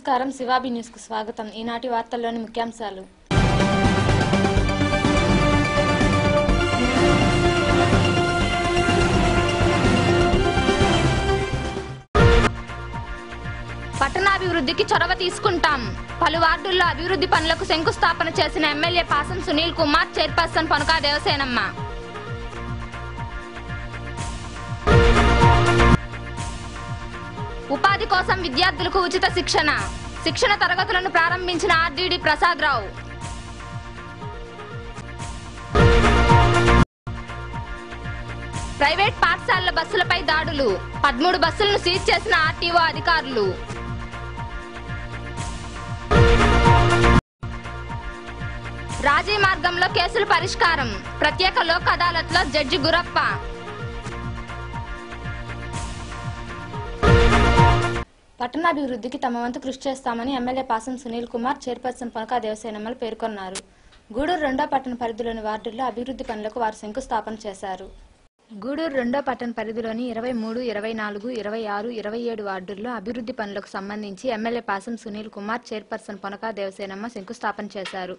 నమస్కారం శివాబి న్యూస్ కు స్వాగతం. ఈనాటి వార్తల్లోని ముఖ్యాంశాలు. పట్టణాభివృద్ధికి చొరవ తీసుకుంటాం. పలు వార్డుల్లో అభివృద్ధి పనులకు శంకుస్థాపన చేసిన ఎమ్మెల్యే పాసం సునీల్ కుమార్, చైర్పర్సన్ పొనకా దేవసేనమ్మ. ఉపాధి కోసం విద్యార్థులకు ఉచిత శిక్షణ తరగతులను ప్రారంభించిన ఆర్డీడీ ప్రసాద్ రావు. ప్రైవేట్ పాఠశాలల బస్సులపై దాడులు, 13 బస్సులను సీజ్ చేసిన ఆర్టీఓ అధికారులు. రాజీ మార్గంలో కేసుల పరిష్కారం, ప్రత్యేక లోక్ అదాలత్లో జడ్జి గురప్ప. పట్టణాభివృద్ధికి తమ వంతు కృషి చేస్తామని ఎమ్మెల్యే పాసం సునీల్ కుమార్, చైర్పర్సన్ పొనకా దేవసేనమ్మలు పేర్కొన్నారు. గూడూరు 2వ పట్టణ పరిధిలోని వార్డుల్లో అభివృద్ధి పనులకు వారు శంకుస్థాపన చేశారు. గూడూరు 2వ పట్టణ పరిధిలోని 23, 24, 26, 27 వార్డుల్లో అభివృద్ధి పనులకు సంబంధించి ఎమ్మెల్యే పాసం సునీల్ కుమార్, చైర్పర్సన్ పొనకా దేవసేనమ్మ శంకుస్థాపన చేశారు.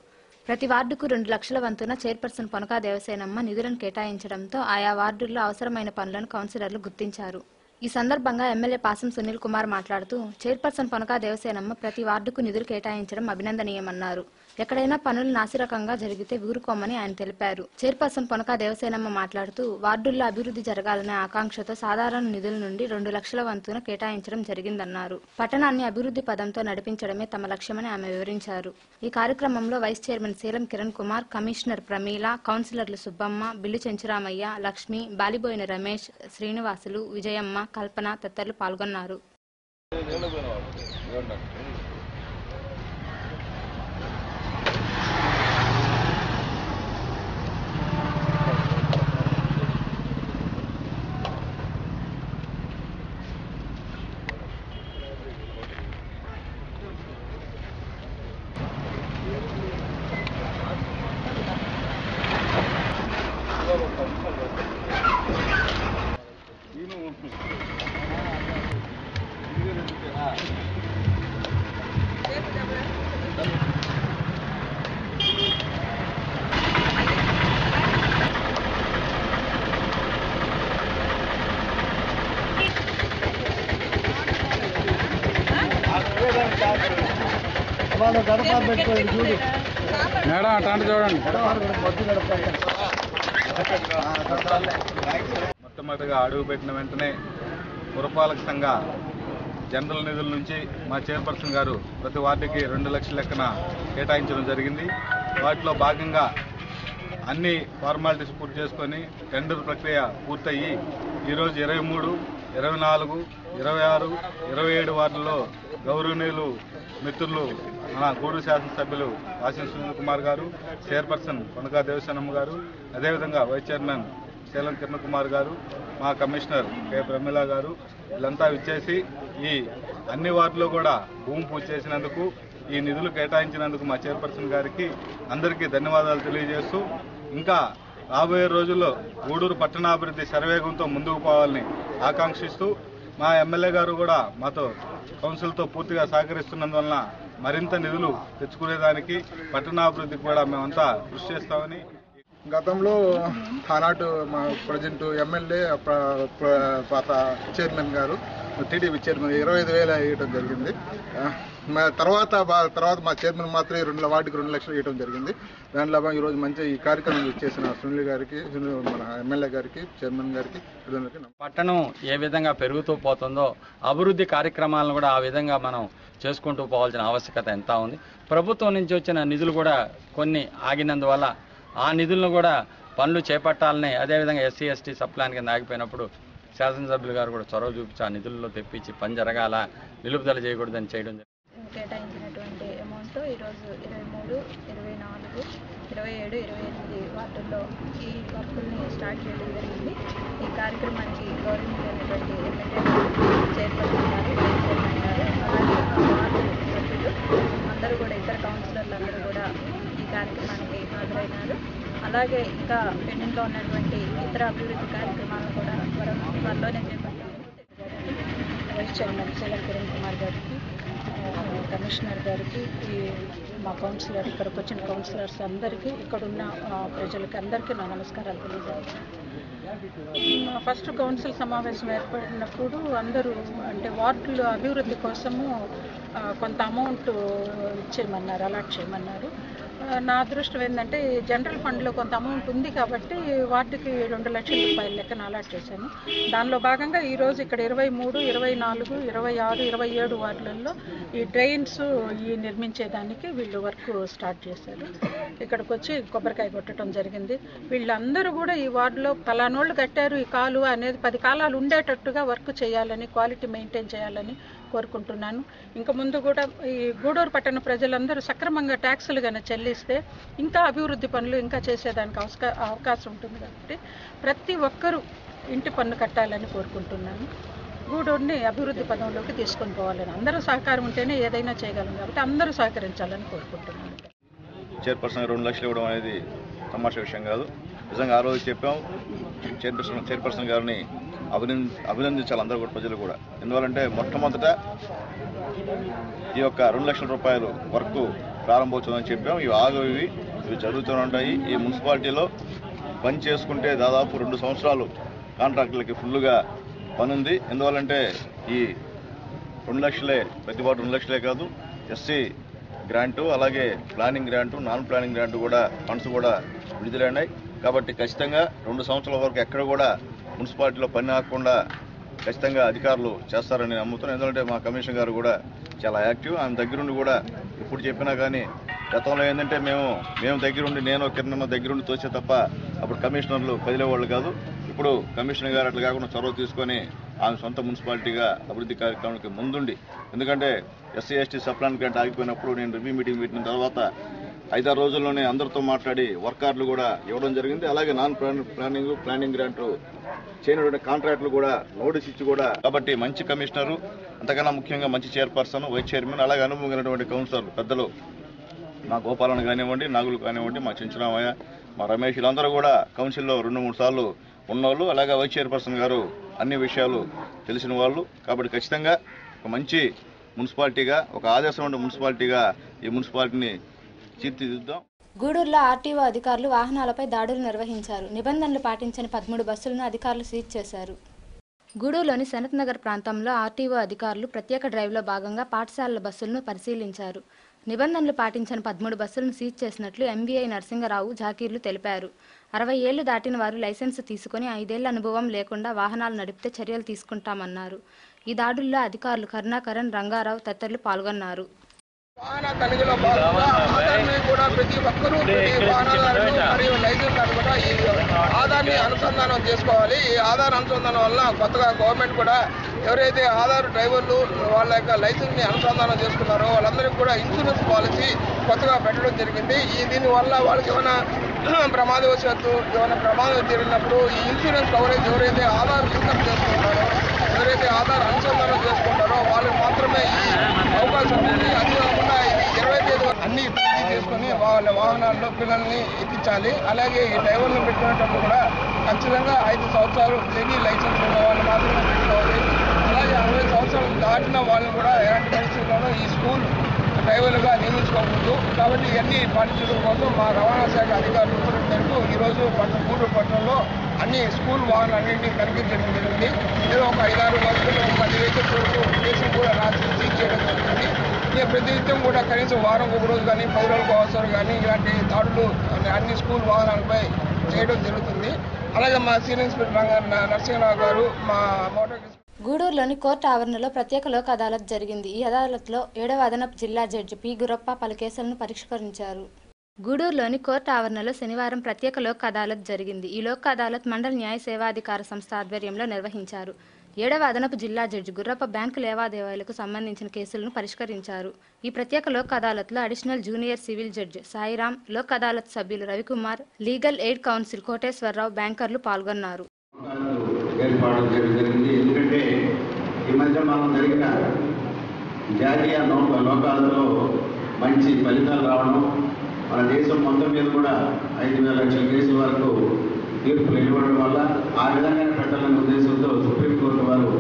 ప్రతి వార్డుకు 2 లక్షల వంతున చైర్పర్సన్ పొనకా దేవసేనమ్మ నిధులను కేటాయించడంతో ఆయా వార్డుల్లో అవసరమైన పనులను కౌన్సిలర్లు గుర్తించారు. ఈ సందర్భంగా ఎమ్మెల్యే పాసం సునీల్ కుమార్ మాట్లాడుతూ, చైర్పర్సన్ పొనకా దేవసేనమ్మ ప్రతి వార్డుకు నిధులు కేటాయించడం అభినందనీయమన్నారు. ఎక్కడైనా పనులు నాసిరకంగా జరిగితే ఊరుకోమని ఆయన తెలిపారు. చైర్పర్సన్ పొనకా దేవసేనమ్మ మాట్లాడుతూ, వార్డుల్లో అభివృద్ధి జరగాలనే ఆకాంక్షతో సాధారణ నిధుల నుండి 2 లక్షల వంతున కేటాయించడం జరిగిందన్నారు. పట్టణాన్ని అభివృద్ధి పదంతో నడిపించడమే తమ లక్ష్యమని ఆమె వివరించారు. ఈ కార్యక్రమంలో వైస్ చైర్మన్ శీలం కిరణ్ కుమార్, కమిషనర్ ప్రమీల, కౌన్సిలర్లు సుబ్బమ్మ, బిల్లు చెంచురామయ్య, లక్ష్మి, బాలిబోయిన రమేష్, శ్రీనివాసులు, విజయమ్మ, కల్పన తదితరులు పాల్గొన్నారు. మేడం అట్లాంటి చూడండి. మొట్టమొదటిగా అడుగు పెట్టిన వెంటనే పురపాలక సంఘ జనరల్ నిధుల నుంచి మా చైర్పర్సన్ గారు ప్రతి వార్డుకి 2 లక్షల లెక్కన కేటాయించడం జరిగింది. వాటిలో భాగంగా అన్ని ఫార్మాలిటీస్ పూర్తి చేసుకొని టెండర్ ప్రక్రియ పూర్తయ్యి ఈరోజు 23, 24, 26, 27 వార్డుల్లో గౌరవనీయులు మిత్రులు మన గూడూరు శాసనసభ్యులు పాసం సునీల్ కుమార్ గారు, చైర్పర్సన్ పొనకా దేవసేనమ్మ గారు, అదేవిధంగా వైస్ చైర్మన్ శీలం కిరణ్ కుమార్ గారు, మా కమిషనర్ కె ప్రమీల గారు వీళ్ళంతా విచ్చేసి ఈ అన్ని వార్డుల్లో కూడా భూమి పూజ చేసినందుకు, ఈ నిధులు కేటాయించినందుకు మా చైర్పర్సన్ గారికి అందరికీ ధన్యవాదాలు తెలియజేస్తూ, ఇంకా రాబోయే రోజుల్లో గూడూరు పట్టణాభివృద్ధి శరవేగంతో ముందుకు పోవాలని ఆకాంక్షిస్తూ, మా ఎమ్మెల్యే గారు కూడా మాతో కౌన్సిల్తో పూర్తిగా సహకరిస్తున్నందువలన మరింత నిధులు తెచ్చుకునేదానికి పట్టణాభివృద్ధికి కూడా మేమంతా కృషి చేస్తామని. గతంలో ఆనాటి మా ప్రజెంట్ ఎమ్మెల్యే పాత చైర్మన్ గారు టీడీపీ చైర్మన్ 25,000 ఇవ్వడం జరిగింది. తర్వాత మా చైర్మన్ మాత్రమే 2 వార్డుకి 2 లక్షలు ఇవ్వడం జరిగింది. దాంట్లో ఈరోజు మంచి ఈ కార్యక్రమం చేసిన సునీల్ గారికి, మన ఎమ్మెల్యే గారికి, చైర్మన్ గారికి పట్టణం ఏ విధంగా పెరుగుతూ పోతుందో అభివృద్ధి కార్యక్రమాలను కూడా ఆ విధంగా మనం చేసుకుంటూ పోవాల్సిన ఆవశ్యకత ఎంత ఉంది. ప్రభుత్వం నుంచి వచ్చిన నిధులు కూడా కొన్ని ఆగినందువల్ల ఆ నిధులను కూడా పనులు చేపట్టాలని, అదేవిధంగా ఎస్సీ ఎస్టీ సబ్ ప్లాన్ కింద ఆగిపోయినప్పుడు శాసనసభ్యులు గారు కూడా చొరవ చూపించి ఆ నిధుల్లో తెప్పించి పని జరగాల, నిలుపుదల చేయకూడదని చేయడం జరిగింది. కేటాయించినటువంటి అమౌంట్ ఈరోజు 23, 24, 27, 28 వార్డుల్లో ఈ వర్కుల్ని స్టార్ట్ చేయడం జరిగింది. ఈ కార్యక్రమానికి గౌరవించినటువంటి ఎమ్మెల్యే చైర్పర్సన్ గారు, వైస్ చైర్మన్ గారు, అలాగే వార్డు సభ్యులు అందరూ కూడా, ఇతర కౌన్సిలర్లు అందరూ కూడా ఈ కార్యక్రమానికి హాజరైనారు. అలాగే ఇంకా పెండింగ్లో ఉన్నటువంటి ఇతర అభివృద్ధి కార్యక్రమాలను కూడా త్వరలోనే చేపట్టాలని వైస్ చైర్మన్ శీలం కిరణ్ కుమార్ గారికి, కమిషనర్ గారికి, మా కౌన్సిలర్, ఇక్కడికి వచ్చిన కౌన్సిలర్స్ అందరికీ, ఇక్కడున్న ప్రజలకి అందరికీ నా నమస్కారాలు తెలియజేస్తాను. ఫస్ట్ కౌన్సిల్ సమావేశం ఏర్పడినప్పుడు అందరూ అంటే వార్డుల అభివృద్ధి కోసము కొంత అమౌంట్ ఇచ్చేయమన్నారు, అలాట్ చేయమన్నారు. నా అదృష్టం ఏంటంటే జనరల్ ఫండ్లో కొంత అమౌంట్ ఉంది కాబట్టి వాటికి 2 లక్షల రూపాయల లెక్కన అలాట్ చేశాను. దానిలో భాగంగా ఈరోజు ఇక్కడ 23, 24, 26, 27 వార్డులలో ఈ డ్రైన్స్ నిర్మించేదానికి వీళ్ళు వర్క్ స్టార్ట్ చేశారు. ఇక్కడికి వచ్చి కొబ్బరికాయ కొట్టడం జరిగింది. వీళ్ళందరూ కూడా ఈ వార్డులో పలానోళ్ళు కట్టారు ఈ కాలువ అనేది 10 కాలాలు ఉండేటట్టుగా వర్క్ చేయాలని, క్వాలిటీ మెయింటైన్ చేయాలని కోరుకుంటున్నాను. ఇంకా ముందు కూడా ఈ గూడూరు పట్టణ ప్రజలందరూ సక్రమంగా ట్యాక్సులు కనుక చెల్లిస్తే ఇంకా అభివృద్ధి పనులు ఇంకా చేసేదానికి అవకాశం ఉంటుంది కాబట్టి ప్రతి ఒక్కరూ ఇంటి పన్ను కట్టాలని కోరుకుంటున్నాను. గూడూరుని అభివృద్ధి పదంలోకి తీసుకొని పోవాలని, అందరూ సహకారం ఉంటేనే ఏదైనా చేయగలం కాబట్టి అందరూ సహకరించాలని కోరుకుంటున్నాను. చైర్పర్సన్ 2 లక్షలు ఇవ్వడం అనేది తమాషా విషయం కాదు. నిజంగా ఆ రోజు చెప్పాం, చైర్పర్సన్ గారిని అభినందించాలి అందరూ కూడా, ప్రజలు కూడా. ఎందువల్లంటే మొట్టమొదట ఈ యొక్క 2 లక్షల రూపాయలు వర్క్ ప్రారంభోత్సవం చెప్పాం. ఇవి జరుగుతూనే ఉంటాయి. ఈ మున్సిపాలిటీలో పని చేసుకుంటే దాదాపు 2 సంవత్సరాలు కాంట్రాక్టులకి ఫుల్గా పని ఉంది. ఎందువల్లంటే ఈ 2 లక్షలే, ప్రతి వార్డు 2 లక్షలే కాదు, ఎస్సీ గ్రాంటు, అలాగే planning grant, non planning grant కూడా ఫండ్స్ కూడా విడుదలైనాయి. కాబట్టి ఖచ్చితంగా 2 సంవత్సరాల వరకు ఎక్కడ కూడా మున్సిపాలిటీలో పని ఆగకుండా ఖచ్చితంగా అధికారులు చేస్తారని నమ్ముతున్నాను. ఎందుకంటే మా కమిషనర్ గారు కూడా చాలా యాక్టివ్. ఆయన దగ్గరుండి కూడా ఇప్పుడు చెప్పినా కానీ గతంలో ఏంటంటే మేము దగ్గరుండి, నేను కింద దగ్గరుండి తోచే తప్ప అప్పుడు కమిషనర్లు కదిలేవాళ్ళు కాదు. ఇప్పుడు కమిషనర్ గారు అట్లా కాకుండా చొరవ తీసుకొని ఆమె సొంత మున్సిపాలిటీగా అభివృద్ధి కార్యక్రమానికి ముందుండి, ఎందుకంటే ఎస్సీ ఎస్టీ సప్లాన్ గ్రాంట్ ఆగిపోయినప్పుడు నేను రివ్యూ మీటింగ్ పెట్టిన తర్వాత 5-6 రోజుల్లోనే అందరితో మాట్లాడి వర్కర్లు కూడా ఇవ్వడం జరిగింది. అలాగే నాన్ ప్లానింగ్ గ్రాంట్ చేయనటువంటి కాంట్రాక్టులు కూడా నోటీస్ ఇచ్చి కూడా, కాబట్టి మంచి కమిషనరు, అంతకన్నా ముఖ్యంగా మంచి చైర్పర్సన్, వైస్ చైర్మన్, అలాగే అనుభవం కలిగినటువంటి కౌన్సిలర్లు పెద్దలు, మా గోపాలన్ కానివ్వండి, నాగులు కానివ్వండి, మా చించురామయ్య, మా రమేష్, వీళ్ళందరూ కూడా కౌన్సిల్లో 2-3 సార్లు ఉన్నవాళ్ళు. అలాగే వైస్ చైర్పర్సన్ గారు అన్ని విషయాలు తెలిసిన వాళ్ళు. కాబట్టి ఖచ్చితంగా ఒక మంచి మున్సిపాలిటీగా, ఒక ఆదర్శమైన మున్సిపాలిటీగా ఈ మున్సిపాలిటీని తీర్చిదిద్దాం. గూడూరులో ఆర్టీఓ అధికారులు వాహనాలపై దాడులు నిర్వహించారు. నిబంధనలు పాటించని 13 బస్సులను అధికారులు సీజ్ చేశారు. గూడూరులోని సనత్ నగర్ ప్రాంతంలో ఆర్టీఓ అధికారులు ప్రత్యేక డ్రైవ్లో భాగంగా పాఠశాలల బస్సులను పరిశీలించారు. నిబంధనలు పాటించని 13 బస్సులను సీజ్ చేసినట్లు ఎంవీఐ నరసింగరావు జాకీర్లు తెలిపారు. 60 ఏళ్లు దాటిన వారు లైసెన్స్ తీసుకుని 5 ఏళ్ల అనుభవం లేకుండా వాహనాలు నడిపితే చర్యలు తీసుకుంటామన్నారు. ఈ దాడుల్లో అధికారులు కరుణాకరన్, రంగారావు తదితరులు పాల్గొన్నారు. వాహన తనిఖీలో భాగంగా ఆధార్ని కూడా ప్రతి ఒక్కరూ వాహనదారులు మరియు లైసెన్స్ కూడా ఈ ఆధార్ని అనుసంధానం చేసుకోవాలి. ఈ ఆధార్ అనుసంధానం వల్ల కొత్తగా గవర్నమెంట్ కూడా ఎవరైతే ఆధార్ డ్రైవర్లు వాళ్ళ యొక్క లైసెన్స్ని అనుసంధానం చేసుకున్నారో వాళ్ళందరికీ కూడా ఇన్సూరెన్స్ పాలసీ కొత్తగా పెట్టడం జరిగింది. దీనివల్ల వాళ్ళకి ఏమైనా ప్రమాదవశాత్తు ఏమైనా ప్రమాదం జరిగినప్పుడు ఈ ఇన్సూరెన్స్ కవరేజ్ ఎవరైతే ఆధార్ లింకప్ చేసుకుంటారో, ఎవరైతే ఆధార్ అనుసంధానం చేసుకుంటారో వాళ్ళకి మాత్రమే ఈ అవకాశం ఉంది. అది కాకుండా 20 తేదీ అన్ని తనిఖీ చేసుకొని వాళ్ళ వాహనాల్లో పిల్లల్ని ఎక్కించాలి. అలాగే ఈ డ్రైవర్లు పెట్టుకునేటప్పుడు కూడా ఖచ్చితంగా 5 సంవత్సరాలు జెన్యూ లైసెన్స్ ఉన్న వాళ్ళు మాత్రమే పెట్టుకోవాలి. అలాగే 60 సంవత్సరాలు దాటిన వాళ్ళు కూడా ఎలాంటి పరిస్థితుల్లోనూ ఈ స్కూల్ డ్రైవర్లుగా నియమించుకోకూడదు. కాబట్టి ఇవన్నీ పాటించడం కోసం మా రవాణా శాఖ అధికారులు ఉత్తర్వుల మేరకు ఈరోజు గూడూరు పట్టణంలో అన్ని స్కూల్ వాహనాలన్నింటినీ తనిఖీ చేయడం జరిగింది. ఏదో ఒక 5-6 బస్సులు 10 వెహికల్స్ వరకు కేసులు కూడా రాసి సీజ్ చేయడం జరిగింది. ప్రతినిత్యం కూడా కనీసం వారం ఒక రోజు కానీ 10 రోజులకు అవసరం కానీ ఇలాంటి దాడులు అన్ని స్కూల్ వాహనాలపై చేయడం జరుగుతుంది. అలాగే మా సీనియర్ ఇన్స్పెక్టర్ నరసింహరావు గారు, మా మోటార్ గూడూరులోని కోర్టు ఆవరణలో ప్రత్యేక లోక్ అదాలత్ జరిగింది. ఈ అదాలత్లో 7వ అదనపు జిల్లా జడ్జి పి గురప్ప పలు కేసులను పరిష్కరించారు. గూడూరులోని కోర్టు ఆవరణలో శనివారం ప్రత్యేక లోక్ అదాలత్ జరిగింది. ఈ లోక్ అదాలత్ మండల న్యాయ సేవాధికార సంస్థ ఆధ్వర్యంలో నిర్వహించారు. 7వ అదనపు జిల్లా జడ్జి గుర్రప్ప బ్యాంకు లావాదేవీలకు సంబంధించిన కేసులను పరిష్కరించారు. ఈ ప్రత్యేక లోక్ అదాలత్లో additional junior civil judge Sairam, Lok Adalat సభ్యులు Ravikumar, legal aid council Koteswararao, బ్యాంకర్లు పాల్గొన్నారు. ఏర్పాటు చేయడం జరిగింది. ఎందుకంటే ఈ మధ్య మనం జరిగిన జాతీయ లోకాలలో మంచి ఫలితాలు రావడం, మన దేశం మొత్తం మీద కూడా 5,000 లక్షల కేసుల వరకు తీర్పులు ఇవ్వడం వల్ల ఆ విధంగా పెట్టాలనే ఉద్దేశంతో సుప్రీంకోర్టు వారు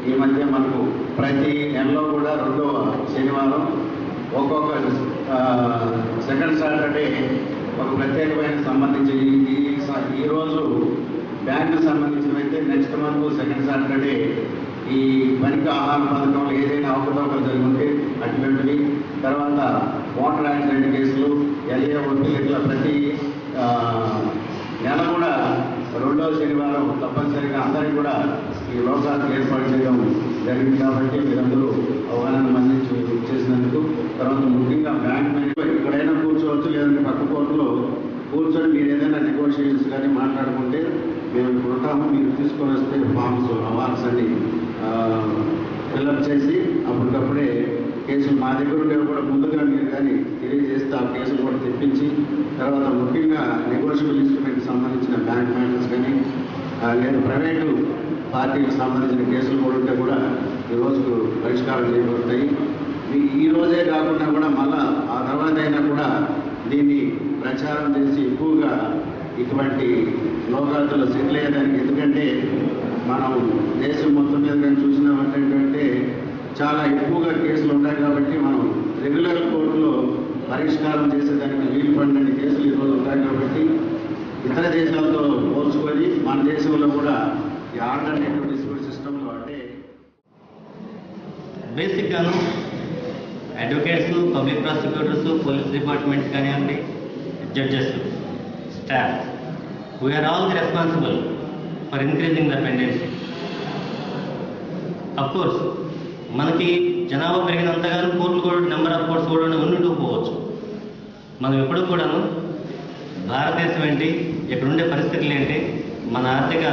ఈ మధ్య మనకు ప్రతి నెలలో కూడా 2వ శనివారం ఒక్కొక్క సెకండ్ సాటర్డే ఒక ప్రత్యేకమైన సంబంధించి ఈరోజు బ్యాంకు సంబంధించినవైతే నెక్స్ట్ మంత్ సెకండ్ సాటర్డే ఈ వనిక ఆహార పథకంలో ఏదైనా అవకతవకలు జరుగుంటే అటువంటివి, తర్వాత వాటర్ యాక్సిడెంట్ కేసులు, ఎల్ఏ ఒత్తిడి, ఇట్లా ప్రతి నెల కూడా 2వ శనివారం తప్పనిసరిగా అందరికీ కూడా ఈ లోకాలకు ఏర్పాటు చేయడం జరిగింది. కాబట్టి మీరందరూ అవగాహన అందించి చేసినందుకు, తర్వాత ముఖ్యంగా బ్యాంక్ మేనేజర్ ఎక్కడైనా కూర్చోవచ్చు, లేదంటే పక్క కోర్టులో కూర్చొని మీరు ఏదైనా నెగోషియేషన్స్ కానీ మాట్లాడుకుంటే మేము ఇప్పుడు ఉంటాము, మీరు తీసుకొని వస్తే అవార్డ్స్ అన్ని ఫిల్అప్ చేసి అప్పటికప్పుడే కేసులు మా దగ్గర ఉండేవి కూడా ముందుగా మీరు కానీ తెలియజేస్తే ఆ కేసులు కూడా తెప్పించి, తర్వాత ముఖ్యంగా నెగోషియబుల్ ఇన్స్ట్రుమెంట్కి సంబంధించిన బ్యాంక్ మేనేజర్స్ కానీ లేదా ప్రైవేటు పార్టీలకు సంబంధించిన కేసులు కూడా ఉంటే కూడా ఈ రోజుకు పరిష్కారం చేయబడతాయి. ఈ రోజే కాకుండా కూడా మళ్ళా ఆ తర్వాత అయినా కూడా దీన్ని ప్రచారం చేసి ఎక్కువగా ఇటువంటి లోకాలతో సెటిల్ అయ్యేదానికి, ఎందుకంటే మనం దేశం మొత్తం మీద కానీ చూసినామంటే చాలా ఎక్కువగా కేసులు ఉన్నాయి కాబట్టి మనం రెగ్యులర్ కోర్టులో పరిష్కారం చేసేదానికి వీలు పడిన కేసులు ఈరోజు ఉంటాయి. కాబట్టి ఇతర దేశాలతో పోల్చుకొని మన దేశంలో కూడా ఈ ఆల్టర్నేటివ్ డిస్ప్యూట్ సిస్టంలో అంటే బేసిక్గాను advocates, public prosecutors, police departments కానివ్వండి, judges, staff, we're all the responsible for increasing the pendency. Of course మనకి జనాభా పెరిగినంతగానో కోర్టులు కూడా నెంబర్ ఆఫ్ కోర్ట్స్ కూడా ఉండిపోవచ్చు. మనం ఎప్పుడు కూడాను భారతదేశం ఏంటి, ఇక్కడ ఉండే పరిస్థితులు ఏంటి, మన ఆర్థిక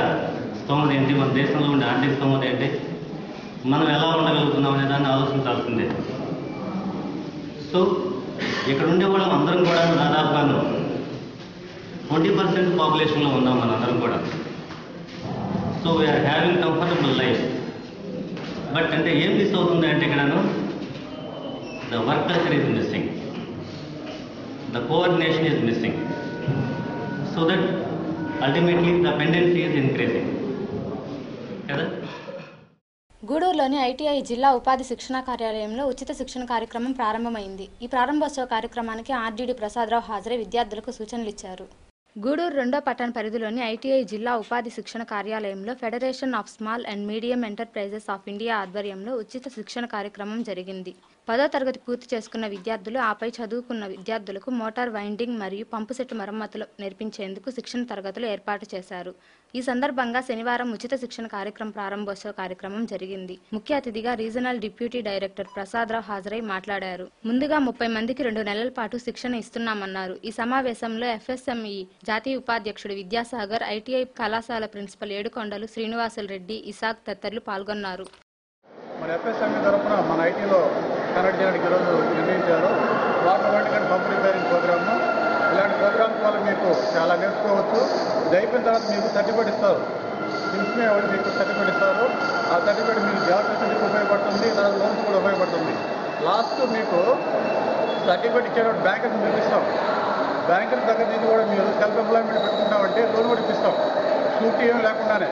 స్తోమత ఏంటి, మన దేశంలో ఉండే ఆర్థిక స్తోమత ఏంటి, మనం ఎలా ఉండగలుగుతున్నాం అనే దాన్ని ఆలోచించాల్సిందే. సో ఇక్కడ ఉండే వాళ్ళం అందరం కూడా దాదాపుగాను 20% పాపులేషన్లో ఉన్నాం మనందరం కూడా. So we're having comfortable life. But అంటే ఏం మిస్ అవుతుంది అంటే ఇక్కడను the work culture is missing, the coordination is missing, so that ultimately the pendency is increasing కదా. గూడూరులోని ఐటీఐ జిల్లా ఉపాధి శిక్షణ కార్యాలయంలో ఉచిత శిక్షణ కార్యక్రమం ప్రారంభమైంది. ఈ ప్రారంభోత్సవ కార్యక్రమానికి ఆర్డీడీ ప్రసాదరావు హాజరై విద్యార్థులకు సూచనలు ఇచ్చారు. గూడూరు 2వ పట్టణ పరిధిలోని ఐటీఐ జిల్లా ఉపాధి శిక్షణ కార్యాలయంలో federation of small and medium enterprises of India ఆధ్వర్యంలో ఉచిత శిక్షణ కార్యక్రమం జరిగింది. 10వ తరగతి పూర్తి చేసుకున్న విద్యార్థులు, ఆపై చదువుకున్న విద్యార్థులకు మోటార్ వైండింగ్ మరియు పంపు సెట్ మరమ్మతులు నేర్పించేందుకు శిక్షణ తరగతులు ఏర్పాటు చేశారు. ఈ సందర్భంగా శనివారం ఉచిత శిక్షణ కార్యక్రమం ప్రారంభోత్సవ కార్యక్రమం జరిగింది. ముఖ్య అతిథిగా రీజనల్ డిప్యూటీ డైరెక్టర్ ప్రసాదరావు హాజరై మాట్లాడారు. ముందుగా 30 మందికి 2 నెలల పాటు శిక్షణ ఇస్తున్నామన్నారు. ఈ సమావేశంలో ఎఫ్ఎస్ఎంఈ జాతీయ ఉపాధ్యక్షుడు విద్యాసాగర్, ఐటీఐ కళాశాల ప్రిన్సిపల్ ఏడుకొండలు శ్రీనివాసులు రెడ్డి, ఇసాక్ తదితరులు పాల్గొన్నారు. మన ఎఫ్ఎస్ఎంఈ తరఫున మన ఐటీలో కనెక్ట్ చేయడానికి ఈరోజు నిర్ణయించారు. Water winding pump repairing programme. ఇలాంటి ప్రోగ్రామ్స్ వల్ల మీకు చాలా నేర్చుకోవచ్చు. ఇది అయిపోయిన తర్వాత మీకు సర్టిఫికేట్ ఇస్తారు. తెలిసిన వాళ్ళు మీకు సర్టిఫికేట్ ఇస్తారు. ఆ సర్టిఫికేట్ మీకు జాబ్ ఫెసిలిటీకి ఉపయోగపడుతుంది, తర్వాత లోన్స్ కూడా ఉపయోగపడుతుంది. లాస్ట్ మీకు సర్టిఫికేట్ ఇచ్చేటప్పుడు బ్యాంకుని పిలిపిస్తాం. బ్యాంకుల దగ్గర నుంచి కూడా మీరు సెల్ఫ్ ఎంప్లాయ్మెంట్ పెట్టుకుంటామంటే లోన్ కూడా ఇప్పిస్తాం, షూరిటీ ఏం లేకుండానే.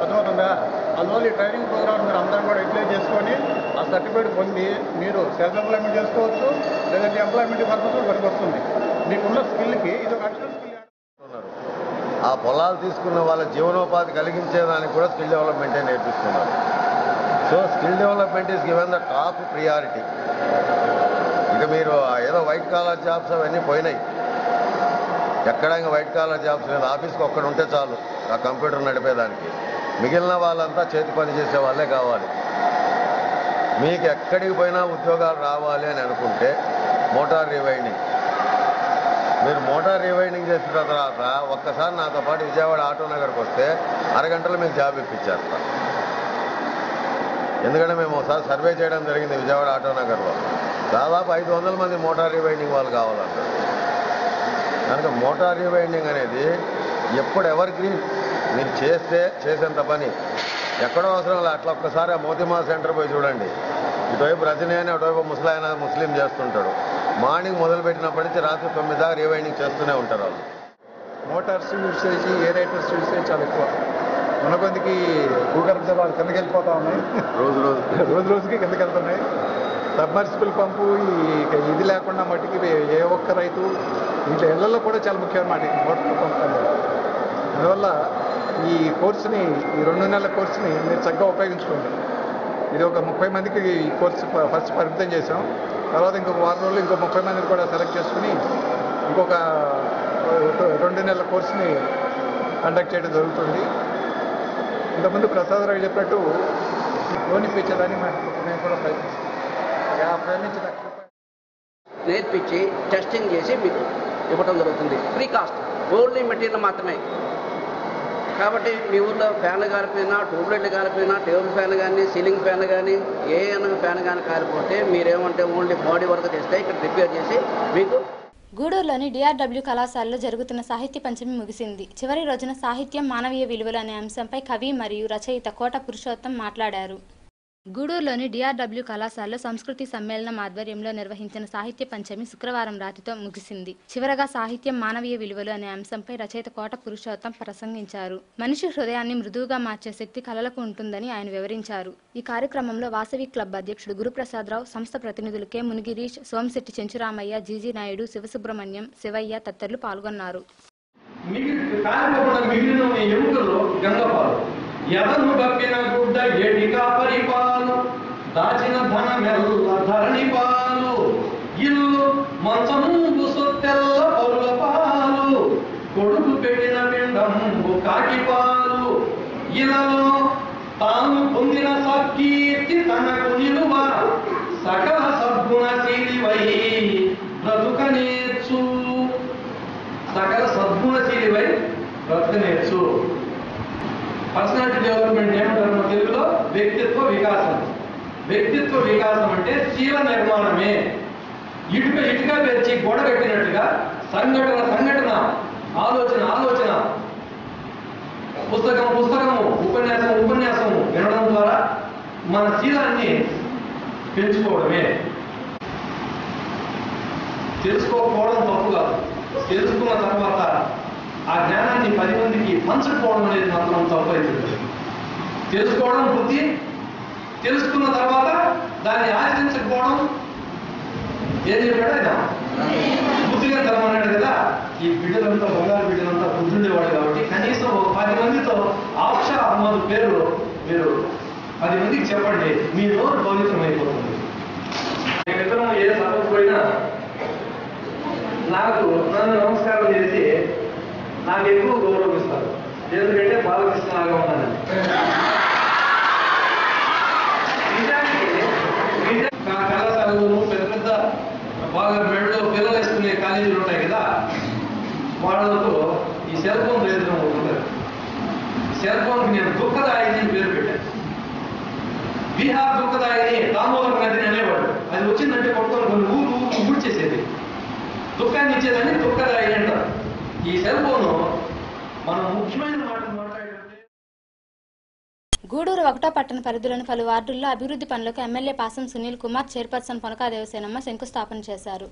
అర్థమవుతుందా? అందువల్ల ఈ ట్రైనింగ్ ప్రోగ్రామ్ మీరు అందరూ కూడా యూటిలైజ్ చేసుకొని ఆ సర్టిఫికేట్ పొంది మీరు సెల్ఫ్ ఎంప్లాయ్మెంట్ చేసుకోవచ్చు, లేదంటే ఎంప్లాయ్మెంట్ పర్పస్ పనికి వస్తుంది. మీకున్న స్కిల్కి ఇది ఒక అడిషనల్ స్కిల్. ఆ పొలాలు తీసుకున్న వాళ్ళ జీవనోపాధి కలిగించేదానికి కూడా స్కిల్ డెవలప్మెంటే నేర్పిస్తున్నారు. So skill development is given the top priority. ఇక మీరు ఏదో వైట్ కాలర్ జాబ్స్ అవన్నీ పోయినాయి. ఎక్కడ ఇంకా వైట్ కాలర్ జాబ్స్ లేదు. ఆఫీస్కి ఒక్కడ ఉంటే చాలు ఆ కంప్యూటర్ నడిపేదానికి. మిగిలిన వాళ్ళంతా చేతి పని చేసే వాళ్ళే కావాలి. మీకు ఎక్కడికి పోయినా ఉద్యోగాలు రావాలి అని అనుకుంటే మోటార్ రీవైండింగ్, మీరు మోటార్ రీవైండింగ్ చేసిన తర్వాత ఒక్కసారి నాతో పాటు విజయవాడ ఆటోనగర్కి వస్తే అరగంటలో మీకు జాబ్ ఇప్పించేస్తాం. ఎందుకంటే మేము ఒకసారి సర్వే చేయడం జరిగింది విజయవాడ ఆటోనగర్లో. దాదాపు 500 మంది మోటార్ రీవైండింగ్ వాళ్ళు కావాలంటారు. కనుక మోటార్ రీవైండింగ్ అనేది ఎప్పుడు ఎవరికి మీరు చేసేంత పని ఎక్కడో అవసరం లేదు. అట్లా ఒక్కసారి ఆ మోతిమా సెంటర్ పోయి చూడండి. ఇటువైపు రజనీ అని అటువైపు ముసలాయన ముస్లిం చేస్తుంటాడు. మార్నింగ్ మొదలుపెట్టినప్పటి నుంచి రాత్రి 9 దాకా రీవైండింగ్ చేస్తూనే ఉంటారు వాళ్ళు. మోటార్స్ యూసేజ్, ఏరేటర్స్ యూసేజ్ చాలా ఎక్కువ. ఉన్న కొద్దికి భూగర్భ కిందకి వెళ్ళిపోతా ఉన్నాయి, రోజు రోజుకి కిందకి వెళ్తున్నాయి. సబ్మర్సిబుల్ పంపు ఇది లేకుండా మట్టికి ఏ ఒక్క రైతు ఇంట్లో ఇళ్లలో కూడా చాలా ముఖ్యమైన మాట మోటార్ పంపు అనేది. అందువల్ల ఈ కోర్సుని, ఈ 2 నెలల కోర్సుని మీరు చక్కగా ఉపయోగించుకోండి. ఇది ఒక 30 మందికి ఈ కోర్సు ఫస్ట్ పరిమితం చేసాం. తర్వాత ఇంకొక వారం రోజులు ఇంకో 30 మందిని కూడా సెలెక్ట్ చేసుకుని ఇంకొక 2 నెలల కోర్సుని కండక్ట్ చేయడం జరుగుతుంది. ఇంతకుముందు ప్రసాదరావు చెప్పినట్టు లోనిపించేదాన్ని మేము కూడా ప్రయత్నిస్తాం. 50 నుంచి లక్ష నేర్పించి టెస్టింగ్ చేసి మీకు ఇవ్వడం జరుగుతుంది. ఫ్రీ కాస్ట్, ఓన్లీ మెటీరియల్ మాత్రమే. కాబట్టి మీ ఊళ్ళో ఫ్యాన్లు కాలిపోయినా, ట్యూబ్లైట్లు కాలిపోయినా, టేబుల్ ఫ్యాన్ కానీ, సీలింగ్ ఫ్యాన్ కానీ, ఏ ఫ్యాన్ కానీ కాలిపోతే మీరేమంటే ఓన్లీ బాడీ వర్క్ చేస్తే ఇక్కడ రిపేర్ చేసి మీకు. గూడూరులోని డిఆర్డబ్ల్యూ కళాశాలలో జరుగుతున్న సాహిత్య పంచమి ముగిసింది. చివరి రోజున సాహిత్యం మానవీయ విలువలు అనే అంశంపై కవి మరియు రచయిత కోట పురుషోత్తం మాట్లాడారు. గూడూరులోని డిఆర్డబ్ల్యూ కళాశాలలో సంస్కృతి సమ్మేళనం ఆధ్వర్యంలో నిర్వహించిన సాహిత్య పంచమి శుక్రవారం రాత్రితో ముగిసింది. చివరగా సాహిత్యం మానవీయ విలువలు అనే అంశంపై రచయిత కోట పురుషోత్తం ప్రసంగించారు. మనిషి హృదయాన్ని మృదువుగా మార్చే శక్తి కళలకు ఉంటుందని ఆయన వివరించారు. ఈ కార్యక్రమంలో వాసవి క్లబ్ అధ్యక్షుడు గురుప్రసాదరావు, సంస్థ ప్రతినిధులు కె మునిగిరీష్, సోమశెట్టి చెంచురామయ్య, జీజీ నాయుడు, శివసుబ్రహ్మణ్యం, శివయ్య తదితరులు పాల్గొన్నారు. ఎవను గప్పిన గుడ్డ ఏటిగా పరిపాలు, దాచిన ధనమెల్ల ధరణి పాలు, ఇల్లు మంచము సొత్తెల్ల పరుల పాలు, కొడుకు పెట్టిన పిండంబు కాకి పాలు, ఇలలో తాను పొందిన సకీర్తి తనకు నిలువ, సకల సద్గుణశీలివై బ్రతుక నేర్చు, సకల సద్గుణశీలివై బ్రతుక నేర్చు. పర్సనాలిటీ డెవలప్మెంట్ ఏమంటారు తెలుగులో? వ్యక్తిత్వ వికాసం. వ్యక్తిత్వ వికాసం అంటే శీల నిర్మాణమే. ఇటుక పెంచి గోడ కట్టినట్టుగా సంఘటన ఆలోచన పుస్తకము ఉపన్యాసము వినడం ద్వారా మన శీలాన్ని పెంచుకోవడమే. తెలుసుకోకపోవడం తప్పు కాదు. తెలుసుకున్న తర్వాత ఆ జ్ఞానాన్ని 10 మందికి పంచుకోవడం అనేది మాత్రం తప్పైతుంది. తెలుసుకోవడం బుద్ధి, తెలుసుకున్న తర్వాత దాన్ని ఆచరించకపోవడం ఏం చెప్పాడు ఆయన? బుద్ధిగా తరం అన్నాడు కదా. ఈ బిడ్డలంతా బంగారు బిడ్డలంతా బుద్ధుండేవాడు కాబట్టి కనీసం 10 మందితో ఆక్ష అహ్మద్ పేరు మీరు 10 మందికి చెప్పండి, మీ నోరు పవిత్రం అయిపోతుంది. మేమిద్దరం ఏ సభకు పోయినా నన్ను నమస్కారం చేసి నాకు ఎక్కువ గౌరవిస్తారు. ఎందుకంటే బాలకృష్ణలాగా ఉన్నానని. కళాశాలలో పెద్ద బాగా మెడలో పిల్లలు వేసుకునే కాలేజీలు ఉంటాయి కదా, వాళ్ళతో ఈ సెల్ ఫోన్ ప్రయోజనం ఉంటుంది. సెల్ ఫోన్కి నేను దుఃఖదాయిని అని పేరు పెట్టాను. బీహార్ దుఃఖదాయిని దామోదర్ నదిని అనేవాడు. అది వచ్చిందంటే కొట్టుకొని కొన్ని ఊరు ఊడ్చేసేది. దుఃఖాన్ని ఇచ్చేదాన్ని దుఃఖదాయిని అంటారు. ఈ సెల్ ఫోన్ మనం ముఖ్యమైన మాటలు మాట్లాడే. గూడూరు 1వ పట్టణ పరిధిలోని పలు వార్డుల్లో అభివృద్ధి పనులకు ఎమ్మెల్యే పాసం సునీల్ కుమార్, చైర్పర్సన్ పొనకా దేవసేనమ్మ శంకుస్థాపన చేశారు.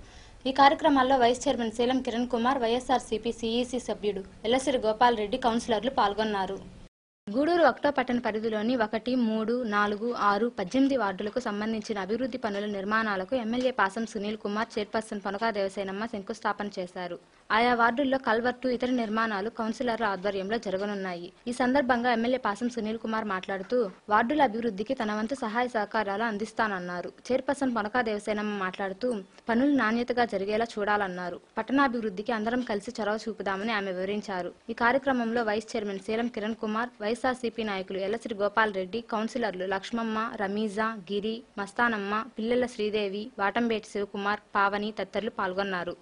ఈ కార్యక్రమాల్లో వైస్ చైర్మన్ శీలం కిరణ్ కుమార్, వైఎస్ఆర్సీపీ సిఈసి సభ్యుడు ఎల్లసిరి గోపాల్ రెడ్డి, కౌన్సిలర్లు పాల్గొన్నారు. గూడూరు 1వ పట్టణ పరిధిలోని 1, 3, 4, 6, 18 వార్డులకు సంబంధించిన అభివృద్ధి పనుల నిర్మాణాలకు ఎమ్మెల్యే పాసం సునీల్ కుమార్, చైర్పర్సన్ పొనకా దేవసేనమ్మ శంకుస్థాపన చేశారు. ఆయా వార్డుల్లో కల్వర్టు, ఇతర నిర్మాణాలు కౌన్సిలర్ల ఆధ్వర్యంలో జరగనున్నాయి. ఈ సందర్భంగా ఎమ్మెల్యే పాసం సునీల్ కుమార్ మాట్లాడుతూ వార్డుల అభివృద్ధికి తన వంతు సహాయ సహకారాలు అందిస్తానన్నారు. చైర్పర్సన్ పొనకా దేవసేనమ్మ మాట్లాడుతూ పనులు నాణ్యతగా జరిగేలా చూడాలన్నారు. పట్టణాభివృద్ధికి అందరం కలిసి చొరవ చూపుదామని ఆమె వివరించారు. ఈ కార్యక్రమంలో వైస్ చైర్మన్ శీలం కిరణ్ కుమార్, వైఎస్ఆర్సీపీ నాయకులు ఎల్లసిరి గోపాల్ రెడ్డి, కౌన్సిలర్లు లక్ష్మమ్మ, రమీజా, గిరి, మస్తానమ్మ, పిల్లల శ్రీదేవి, వాటంబేటి శివకుమార్, పావని తదితరులు పాల్గొన్నారు.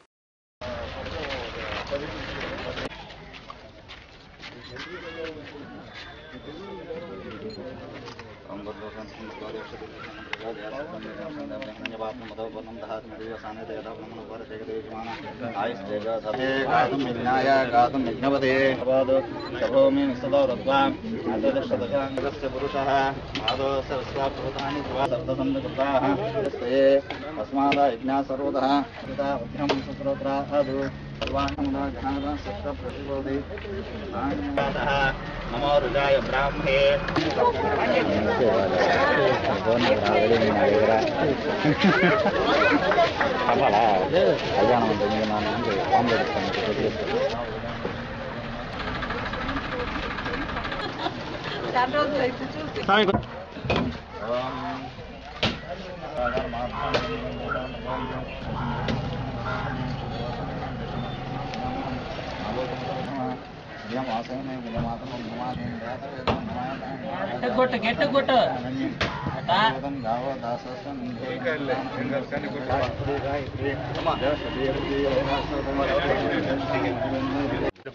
अस्मादा यज्ञा सर्वतः నమో హృదయ బ్రాహ్మే కళ్యాణం ఉంటుంది